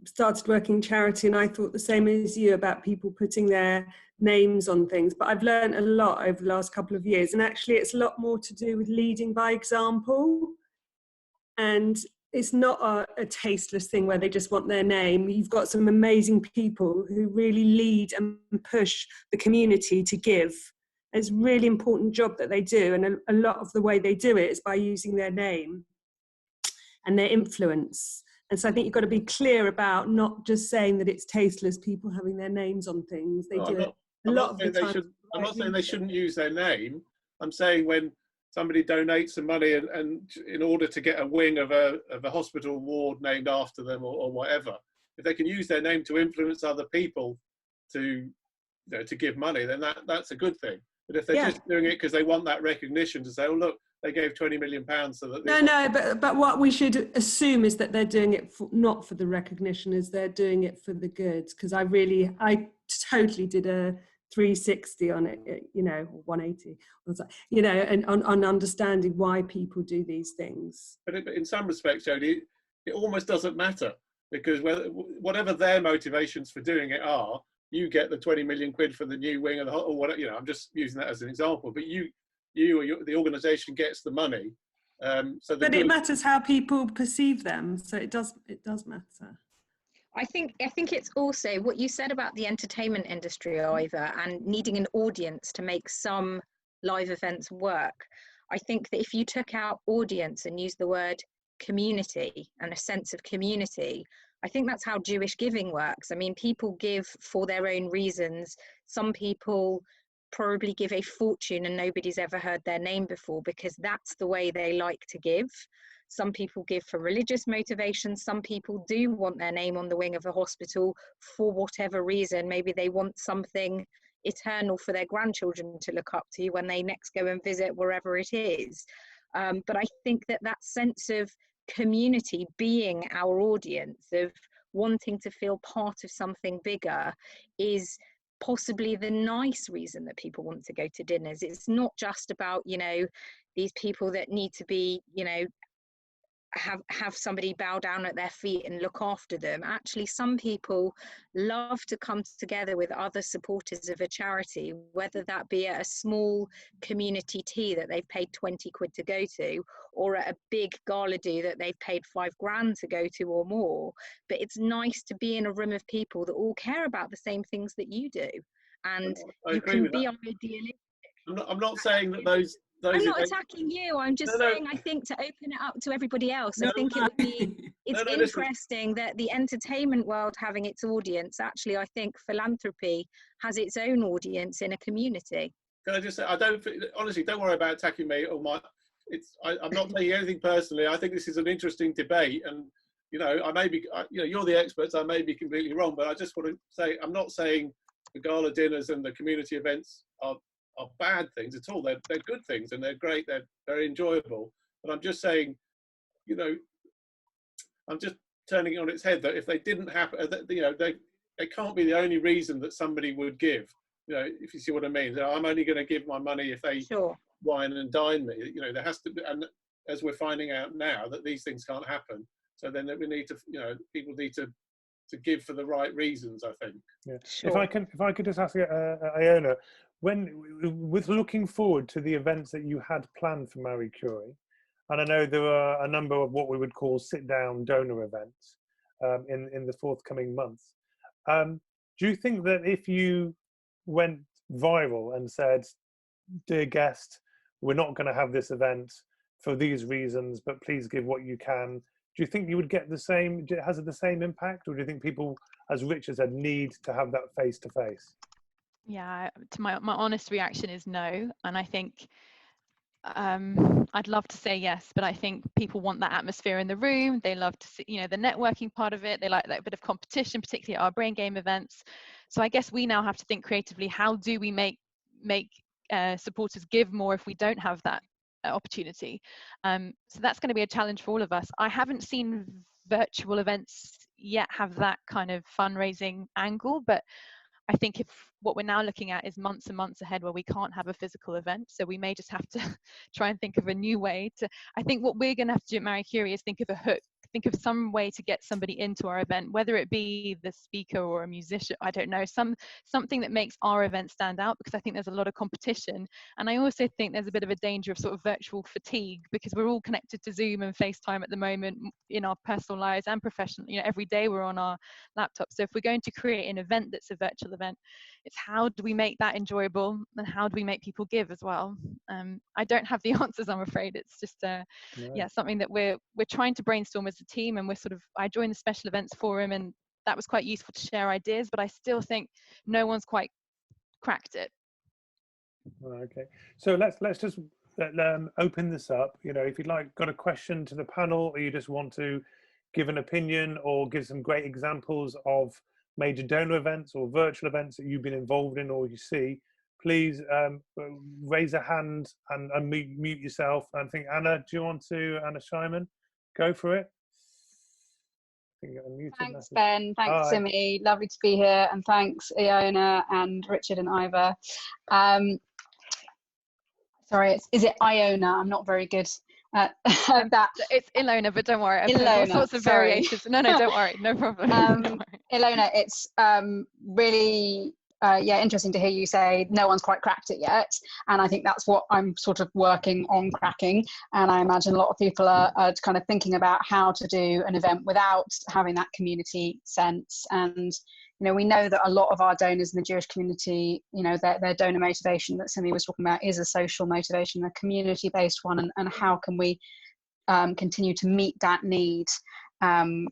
started working in charity, and I thought the same as you about people putting their names on things, but I've learned a lot over the last couple of years, and actually it's a lot more to do with leading by example. And it's not a tasteless thing where they just want their name. You've got some amazing people who really lead and push the community to give. It's a really important job that they do, and a lot of the way they do it is by using their name and their influence. And so I think you've got to be clear about not just saying that it's tasteless people having their names on things. They do it a lot of the time. I'm not saying they shouldn't use their name. I'm saying when somebody donates some money and in order to get a wing of a hospital ward named after them or whatever, if they can use their name to influence other people to give money, then that's a good thing. But if they're just doing it because they want that recognition to say, oh look, they gave 20 million pounds so that but what we should assume is that they're doing it not for the recognition, is they're doing it for the good. Because I totally did a 360 on it, you know, 180, you know, and on understanding why people do these things. But in some respects, Jodie, it almost doesn't matter, because whatever their motivations for doing it are, you get the 20 million quid for the new wing of the or whatever. You know, I'm just using that as an example. But the organisation gets the money. But it matters how people perceive them. So it does matter. I think it's also what you said about the entertainment industry, Ivor, and needing an audience to make some live events work. I think that if you took out audience and used the word community and a sense of community, I think that's how Jewish giving works. I mean, people give for their own reasons. Some people probably give a fortune and nobody's ever heard their name before because that's the way they like to give. Some people give for religious motivations. Some people do want their name on the wing of a hospital for whatever reason. Maybe they want something eternal for their grandchildren to look up to when they next go and visit wherever it is. But I think that sense of community being our audience, of wanting to feel part of something bigger, is possibly the nice reason that people want to go to dinners. It's not just about, you know, these people that need to be, you know, have somebody bow down at their feet and look after them. Actually, some people love to come together with other supporters of a charity, whether that be at a small community tea that they've paid 20 quid to go to, or at a big gala do that they've paid £5,000 to go to or more. But it's nice to be in a room of people that all care about the same things that you do, and you can be idealistic. I'm not saying that those I'm not attacking you. I'm just saying I think to open it up to everybody else, I think it would be, it's interesting that the entertainment world having its audience, actually I think philanthropy has its own audience in a community. Can I just say, honestly, don't worry about attacking me or I'm not taking anything personally. I think this is an interesting debate, and you know, you're the experts, I may be completely wrong, but I just want to say, I'm not saying the gala dinners and the community events are bad things at all. They're good things and they're great. They're very enjoyable. But I'm just saying, you know, I'm just turning it on its head that if they didn't happen, you know, they can't be the only reason that somebody would give. You know, if you see what I mean. I'm only going to give my money if they wine and dine me. You know, there has to be, and as we're finding out now that these things can't happen. So then we need to, you know, people need to give for the right reasons, I think. Yeah. Sure. If I could just ask Iona, with looking forward to the events that you had planned for Marie Curie, and I know there were a number of what we would call sit-down donor events in the forthcoming months. Do you think that if you went viral and said, "Dear guest, we're not going to have this event for these reasons, but please give what you can," do you think you would get the same? Has it the same impact, or do you think people, as Richard said, need to have that face-to-face? Yeah, to my honest reaction is no, and I think I'd love to say yes, but I think people want that atmosphere in the room. They love to see, you know, the networking part of it. They like that bit of competition, particularly at our brain game events. So I guess we now have to think creatively. How do we make supporters give more if we don't have that opportunity? So that's going to be a challenge for all of us. I haven't seen virtual events yet have that kind of fundraising angle, but I think if what we're now looking at is months and months ahead where we can't have a physical event, so we may just have to try and think of a new way to, I think what we're going to have to do at Marie Curie is think of a hook, think of some way to get somebody into our event, whether it be the speaker or a musician, I don't know, something that makes our event stand out, because I think there's a lot of competition. And I also think there's a bit of a danger of sort of virtual fatigue, because we're all connected to Zoom and FaceTime at the moment in our personal lives and professional, you know, every day we're on our laptop. So if we're going to create an event that's a virtual event, it's how do we make that enjoyable, and how do we make people give as well? I don't have the answers, I'm afraid. It's just yeah, something that we're trying to brainstorm as a team, and I joined the special events forum, and that was quite useful to share ideas, but I still think no one's quite cracked it. Okay, so let's just open this up. You know, if you'd got a question to the panel, or you just want to give an opinion or give some great examples of major donor events or virtual events that you've been involved in or you see, please raise a hand and mute yourself. I think Anna, do you want to, Anna Shyman, go for it? I think you're unmuted. Thanks, Ben. Thanks, Simi. Lovely to be here, and thanks, Iona and Richard and Ivor. Sorry, is it Iona? I'm not very good at that. It's Ilona, but don't worry. I've heard all sorts of variations. No, don't worry. No problem. Ilona, it's really interesting to hear you say no one's quite cracked it yet. And I think that's what I'm sort of working on cracking. And I imagine a lot of people are kind of thinking about how to do an event without having that community sense. And you know, we know that a lot of our donors in the Jewish community, you know, their donor motivation that Simi was talking about is a social motivation, a community-based one, and how can we continue to meet that need and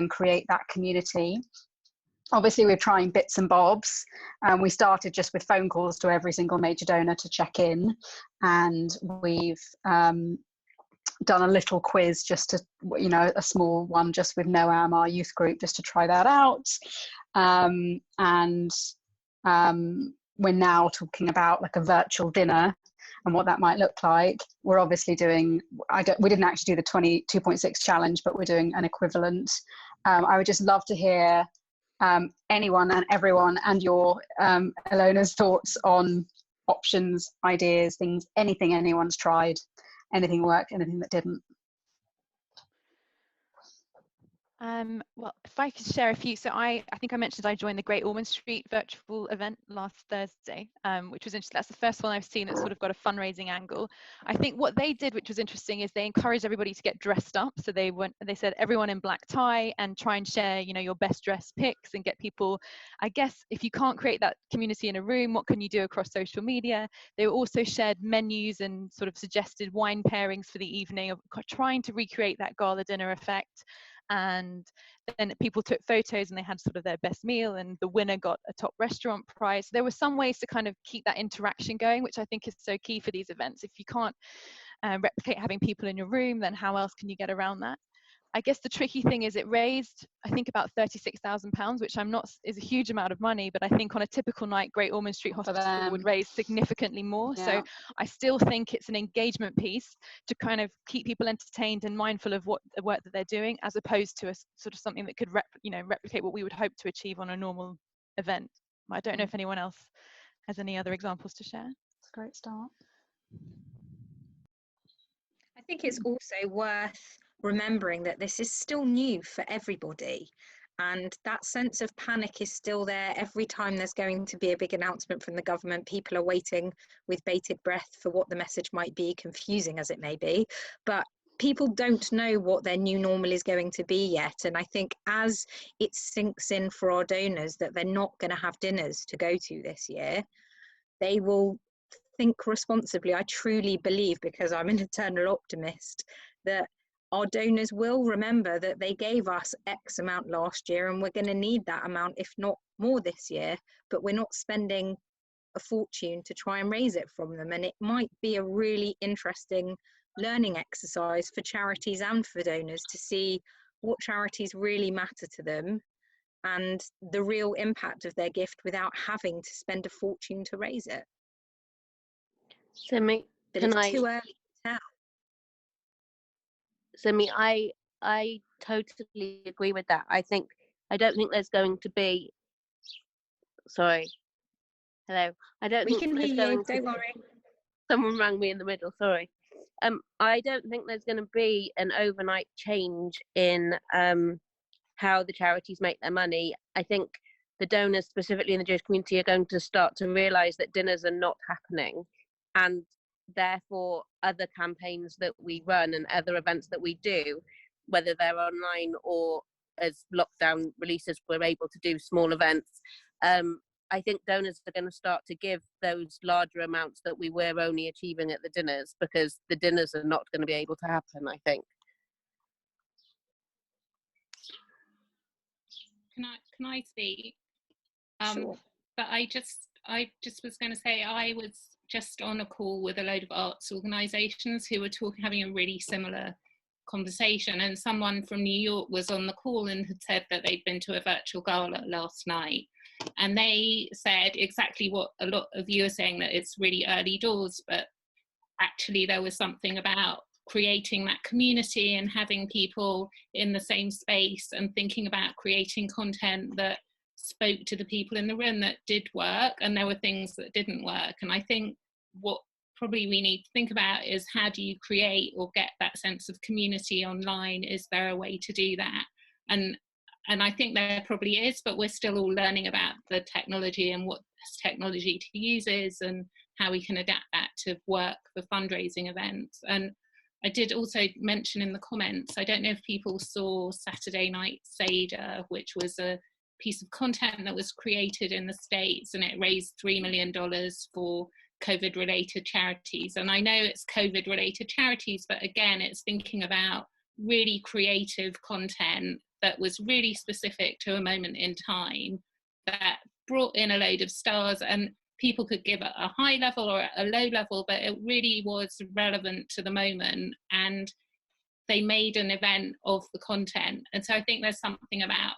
create that community. Obviously, we're trying bits and bobs. We started just with phone calls to every single major donor to check in, and we've done a little quiz just to, you know, a small one just with Noam, our youth group, just to try that out. We're now talking about like a virtual dinner and what that might look like. We're obviously doing, we didn't actually do the 22.6 challenge, but we're doing an equivalent. I would just love to hear anyone and everyone and your Ilona's thoughts on options, ideas, things, anything anyone's tried, anything worked, anything that didn't. Well, if I could share a few. So I think I mentioned I joined the Great Ormond Street virtual event last Thursday, which was interesting. That's the first one I've seen that's sort of got a fundraising angle. I think what they did, which was interesting, is they encouraged everybody to get dressed up. So they said everyone in black tie and try and share, you know, your best dressed pics and get people, I guess, if you can't create that community in a room, what can you do across social media? They also shared menus and sort of suggested wine pairings for the evening, of trying to recreate that gala dinner effect. And then people took photos and they had sort of their best meal, and the winner got a top restaurant prize. There were some ways to kind of keep that interaction going, which I think is so key for these events. If you can't replicate having people in your room, then how else can you get around that? I guess the tricky thing is it raised, I think, about £36,000, which is a huge amount of money, but I think on a typical night, Great Ormond Street Hospital would raise significantly more. Yeah. So I still think it's an engagement piece to kind of keep people entertained and mindful of what the work that they're doing, as opposed to a sort of something that could replicate what we would hope to achieve on a normal event. I don't know if anyone else has any other examples to share. It's a great start. I think it's also worth remembering that this is still new for everybody, and that sense of panic is still there. Every time there's going to be a big announcement from the government, people are waiting with bated breath for what the message might be, confusing as it may be, but people don't know what their new normal is going to be yet. And I think as it sinks in for our donors that they're not going to have dinners to go to this year, they will think responsibly. I truly believe, because I'm an eternal optimist, that our donors will remember that they gave us X amount last year and we're going to need that amount, if not more, this year, but we're not spending a fortune to try and raise it from them. And it might be a really interesting learning exercise for charities and for donors to see what charities really matter to them and the real impact of their gift without having to spend a fortune to raise it. Simi, but it's too early to tell. Simi, I totally agree with that. I don't think there's going to be. Sorry. Hello. I don't think we can hear you. Don't worry. Someone rang me in the middle. Sorry. I don't think there's going to be an overnight change in how the charities make their money. I think the donors, specifically in the Jewish community, are going to start to realise that dinners are not happening, and therefore other campaigns that we run and other events that we do, whether they're online or as lockdown releases, we're able to do small events. I think donors are going to start to give those larger amounts that we were only achieving at the dinners, because the dinners are not going to be able to happen, I think. Can I speak? Sure. But I just was going to say, I was just on a call with a load of arts organisations who were having a really similar conversation, and someone from New York was on the call and had said that they'd been to a virtual gala last night, And they said exactly what a lot of you are saying, that it's really early doors, but actually there was something about creating that community and having people in the same space and thinking about creating content that spoke to the people in the room that did work, and there were things that didn't work. And I think what probably we need to think about is, how do you create or get that sense of community online? Is there a way to do that? And I think there probably is, but we're still all learning about the technology and what technology to use is, and how we can adapt that to work for fundraising events. And I did also mention in the comments, I don't know if people saw Saturday Night Seder, which was a piece of content that was created in the States, and it raised $3 million for COVID-related charities. And I know it's COVID-related charities, but again, it's thinking about really creative content that was really specific to a moment in time, that brought in a load of stars, and people could give a high level or a low level, but it really was relevant to the moment, and they made an event of the content. And so I think there's something about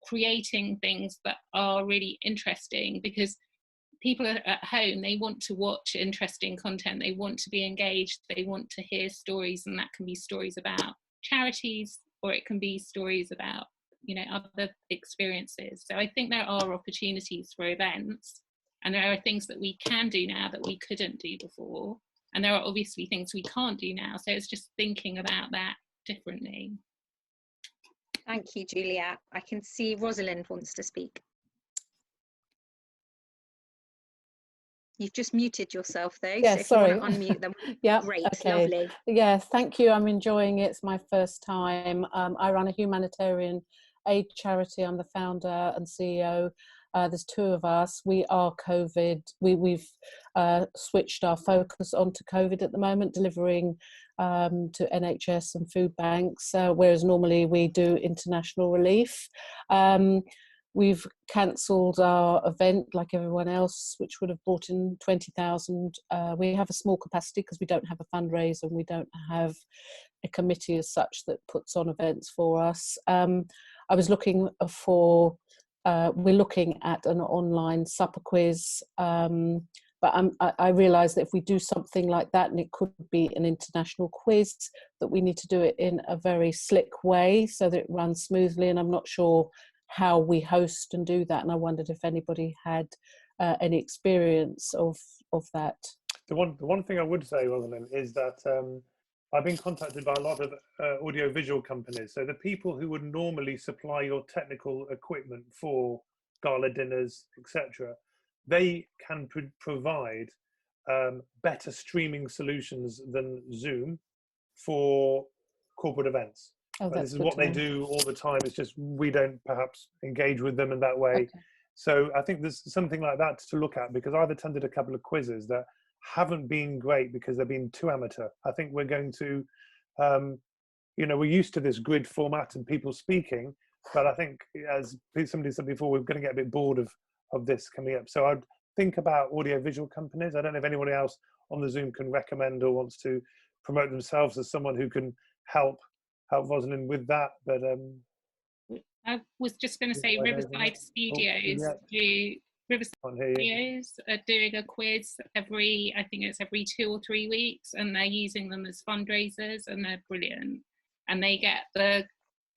creating things that are really interesting, because people are at home, they want to watch interesting content, they want to be engaged, they want to hear stories, and that can be stories about charities, or it can be stories about, you know, other experiences. So I think there are opportunities for events, and there are things that we can do now that we couldn't do before, and there are obviously things we can't do now. So it's just thinking about that differently. Thank you, Juliet. I can see Rosalind wants to speak. You've just muted yourself though, Yeah, so if sorry. you want to unmute them, yeah, great, okay. lovely. Yes, thank you. I'm enjoying it. It's my first time. I run a humanitarian aid charity. I'm the founder and CEO. There's two of us. We are COVID. We've switched our focus onto COVID at the moment, delivering to NHS and food banks, whereas normally we do international relief. We've cancelled our event like everyone else, which would have brought in 20,000. We have a small capacity because we don't have a fundraiser and we don't have a committee as such that puts on events for us. I was looking for, we're looking at an online supper quiz, but I realised that if we do something like that, and it could be an international quiz, that we need to do it in a very slick way so that it runs smoothly, and I'm not sure how we host and do that, and I wondered if anybody had any experience of that. The one thing I would say, Rosalind, is that I've been contacted by a lot of audiovisual companies. So the people who would normally supply your technical equipment for gala dinners, etc., they can provide better streaming solutions than Zoom for corporate events. Oh, this is what they do all the time. It's just we don't perhaps engage with them in that way. Okay. So I think there's something like that to look at, because I've attended a couple of quizzes that haven't been great because they've been too amateur. I think we're going to, you know, we're used to this grid format and people speaking, but I think, as somebody said before, we're going to get a bit bored of this coming up. So I'd think about audiovisual companies. I don't know if anyone else on the Zoom can recommend or wants to promote themselves as someone who can help Rosalind with that, but I was just going to say Riverside Studios Studios are doing a quiz every, I think it's every 2 or 3 weeks, and they're using them as fundraisers, and they're brilliant. And they get the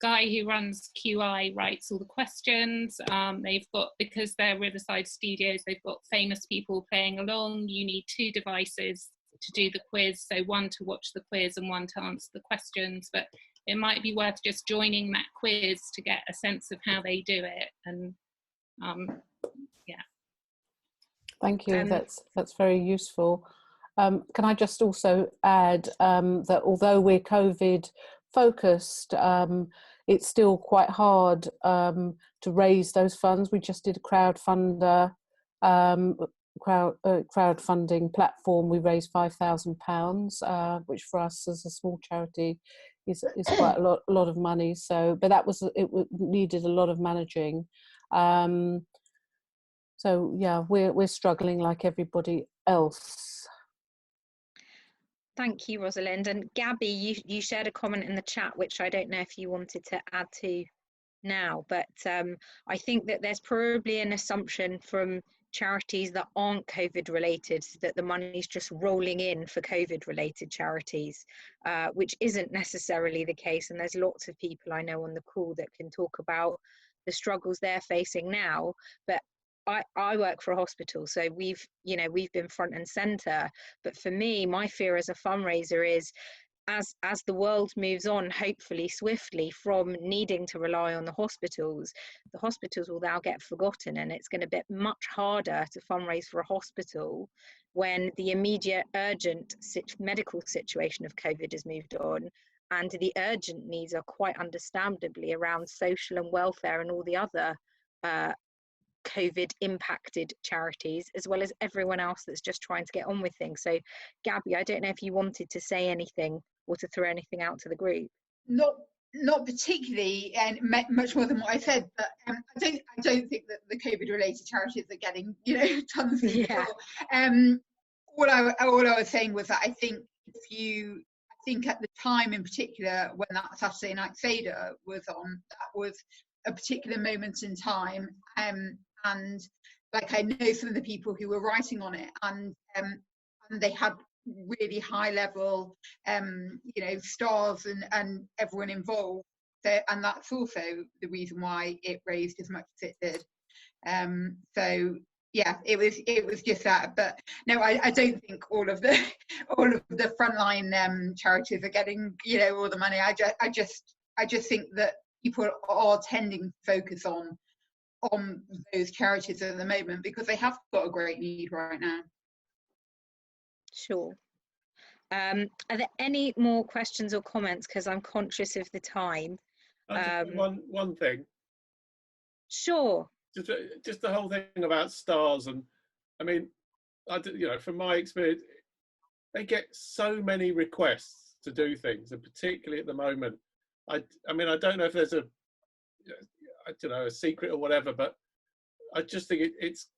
guy who runs QI writes all the questions. They've got, because they're Riverside Studios, they've got famous people playing along. You need 2 devices to do the quiz, so one to watch the quiz and one to answer the questions, but it might be worth just joining that quiz to get a sense of how they do it. And yeah. Thank you, that's very useful. Can I just also add that although we're COVID focused, it's still quite hard to raise those funds. We just did a crowdfunder crowdfunding platform. We raised £5,000, which for us as a small charity is quite a lot of money. So, but that was, it needed a lot of managing. So yeah, we're struggling like everybody else. Thank you, Rosalind. And Gabby, you shared a comment in the chat, which I don't know if you wanted to add to. now, but I think that there's probably an assumption from charities that aren't COVID related that the money's just rolling in for COVID related charities, which isn't necessarily the case. And there's lots of people I know on the call that can talk about the struggles they're facing now. But I work for a hospital, so we've been front and center. But for me, my fear as a fundraiser is, as the world moves on, hopefully swiftly, from needing to rely on the hospitals will now get forgotten, and it's going to be much harder to fundraise for a hospital when the immediate urgent medical situation of COVID has moved on, and the urgent needs are quite understandably around social and welfare and all the other COVID impacted charities, as well as everyone else that's just trying to get on with things. So Gabby, I don't know if you wanted to say anything or to throw anything out to the group. Not particularly, and much more than what I said, but I don't think that the COVID related charities are getting tons of people. All I was saying was that I think at the time in particular when that Saturday Night Seder was on, that was a particular moment in time, and like I know some of the people who were writing on it, and they had really high level stars and everyone involved, so, and that's also the reason why it raised as much as it did. So yeah, it was just that. But no, I don't think all of the frontline charities are getting all the money. I just think that people are tending to focus on those charities at the moment because they have got a great need right now. Sure. Are there any more questions or comments? Because I'm conscious of the time. One thing. Sure. Just the whole thing about stars, and I mean, from my experience, they get so many requests to do things, and particularly at the moment, I mean, I don't know if there's a secret or whatever, but I just think it's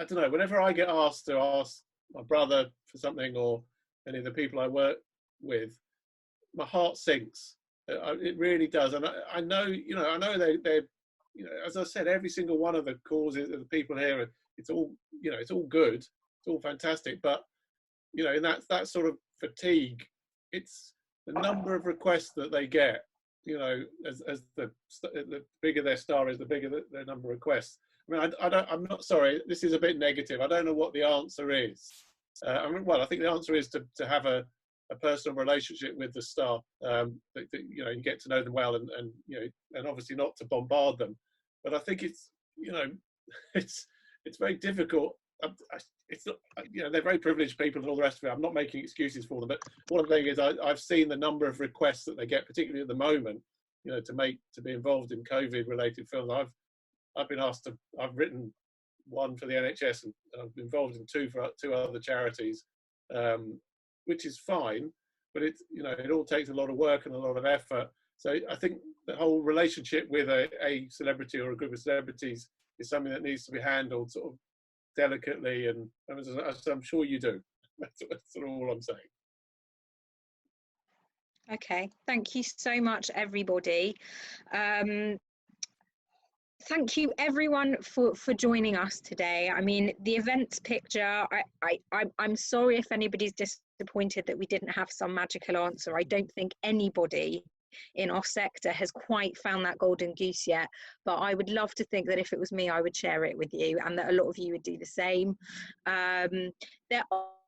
I don't know. Whenever I get asked to ask my brother for something or any of the people I work with, my heart sinks. It really does, and I know they're as I said, every single one of the causes of the people here, it's all good, it's all fantastic, but in that sort of fatigue, it's the number of requests that they get. As the bigger their star is, the bigger their number of requests. I mean, I'm not sorry. This is a bit negative. I don't know what the answer is. I think the answer is to have a personal relationship with the staff. You get to know them well, and obviously not to bombard them. But I think it's very difficult. It's not, they're very privileged people and all the rest of it. I'm not making excuses for them, but one thing is I've seen the number of requests that they get, particularly at the moment, to be involved in COVID-related films. I've been asked to. I've written one for the NHS, and I've been involved in two for two other charities, which is fine, but it all takes a lot of work and a lot of effort. So I think the whole relationship with a celebrity or a group of celebrities is something that needs to be handled sort of delicately, and as I'm sure you do. That's all I'm saying. Okay, thank you so much, everybody. Thank you everyone for joining us today. I mean, the events picture, I'm sorry if anybody's disappointed that we didn't have some magical answer. I don't think anybody in our sector has quite found that golden goose yet, but I would love to think that if it was me, I would share it with you, and that a lot of you would do the same. There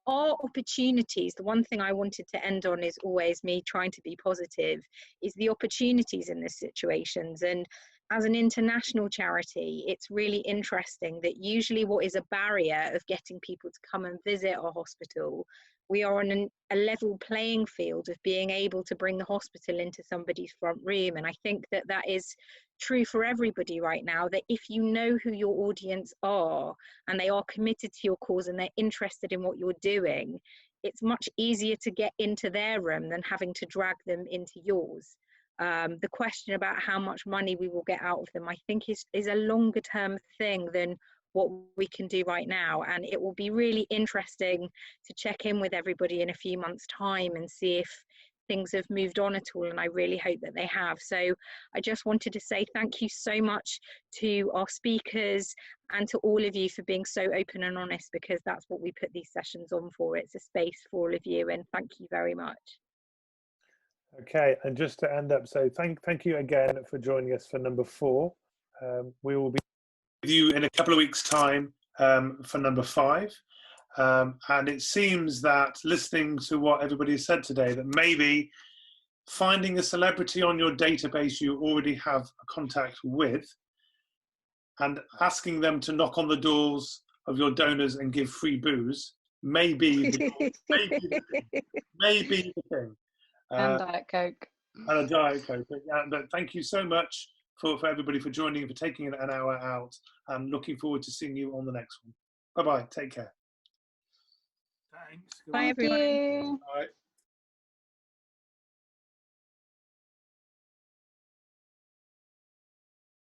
are opportunities. The one thing I wanted to end on is always me trying to be positive, is the opportunities in these situations. And as an international charity, it's really interesting that usually what is a barrier of getting people to come and visit our hospital, we are on a level playing field of being able to bring the hospital into somebody's front room. And I think that that is true for everybody right now, that if you know who your audience are and they are committed to your cause and they're interested in what you're doing, it's much easier to get into their room than having to drag them into yours. The question about how much money we will get out of them, I think is a longer term thing than what we can do right now. And it will be really interesting to check in with everybody in a few months' time and see if things have moved on at all, and I really hope that they have. So I just wanted to say thank you so much to our speakers and to all of you for being so open and honest, because that's what we put these sessions on for. It's a space for all of you, and thank you very much. Okay, and just to end up, so thank you again for joining us for number 4. We will be with you in a couple of weeks' time for number 5. And it seems that, listening to what everybody said today, that maybe finding a celebrity on your database you already have a contact with and asking them to knock on the doors of your donors and give free booze may be the thing. And Diet Coke. And a Diet Coke. But thank you so much for everybody for joining and for taking an hour out. I'm looking forward to seeing you on the next one. Bye-bye. Take care. Thanks. Bye, everyone. Thank you. Bye.